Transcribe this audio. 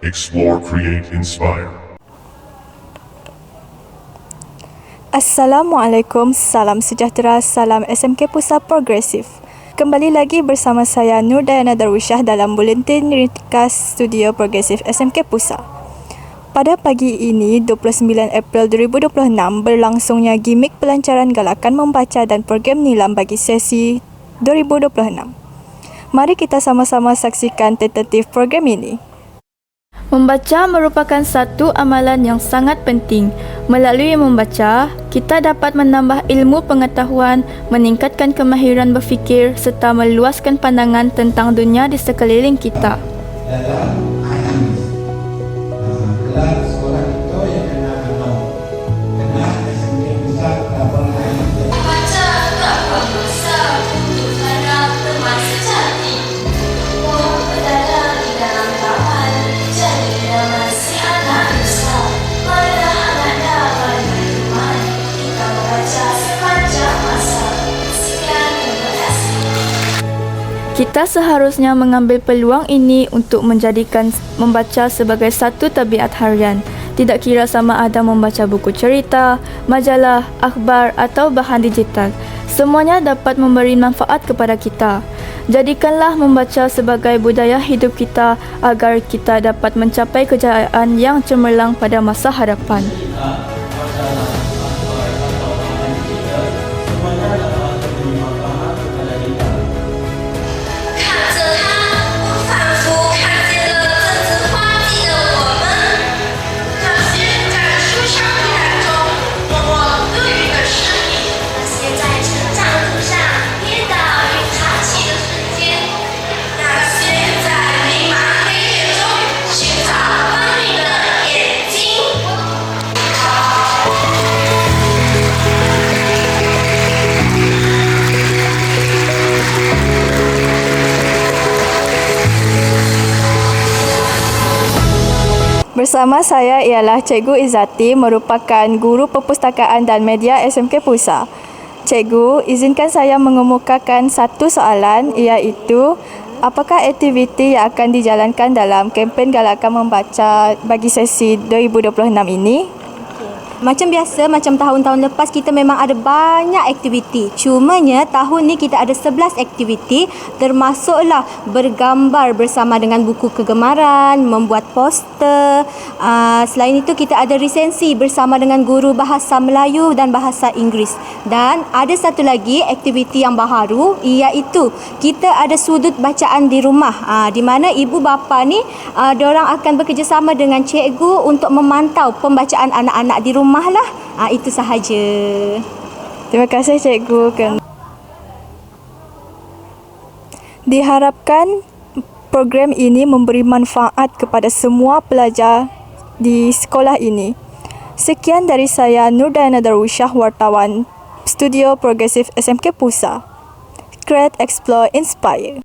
Explore, create, inspire. Assalamualaikum, salam sejahtera, salam SMK Pusat Progresif. Kembali lagi bersama saya Nur Dayana Darwisyah dalam Buletin Ringkas Studio Progresif SMK Pusat. Pada pagi ini, 29 April 2026, berlangsungnya gimik pelancaran galakan membaca dan program nilam bagi sesi 2026. Mari kita sama-sama saksikan tentatif program ini. Membaca merupakan satu amalan yang sangat penting. Melalui membaca, kita dapat menambah ilmu pengetahuan, meningkatkan kemahiran berfikir serta meluaskan pandangan tentang dunia di sekeliling kita. Kelas sekolah kita yang kena menang. Kena SMK Pusat dapat Baca tak berbahasa untuk harap teman sejati. Wah, berada di dalam taman, jadi masih anak besar. Mana anak dapat berteman, kita membaca sepanjang masa. Sekian, terima kasih. Kita seharusnya mengambil peluang ini untuk menjadikan membaca sebagai satu tabiat harian. Tidak kira sama ada membaca buku cerita, majalah, akhbar atau bahan digital. Semuanya dapat memberi manfaat kepada kita. Jadikanlah membaca sebagai budaya hidup kita agar kita dapat mencapai kejayaan yang cemerlang pada masa hadapan. Bersama saya ialah Cikgu Izzati, merupakan Guru Perpustakaan dan Media SMK Pusat. Cikgu, izinkan saya mengemukakan satu soalan, iaitu apakah aktiviti yang akan dijalankan dalam kempen galakan membaca bagi sesi 2026 ini? Macam biasa, macam tahun-tahun lepas kita memang ada banyak aktiviti. Cumanya tahun ni kita ada 11 aktiviti, termasuklah bergambar bersama dengan buku kegemaran, membuat poster. Selain itu kita ada resensi bersama dengan guru bahasa Melayu dan bahasa Inggeris. Dan ada satu lagi aktiviti yang baharu, iaitu kita ada sudut bacaan di rumah. Di mana ibu bapa ni diorang akan bekerjasama dengan cikgu untuk memantau pembacaan anak-anak di rumah lah. Itu sahaja. Terima kasih Cikgu. Diharapkan program ini memberi manfaat kepada semua pelajar di sekolah ini. Sekian dari saya, Nur Dayana Darwisyah, wartawan Studio Progresif SMK Pusat. Create, Explore, Inspire.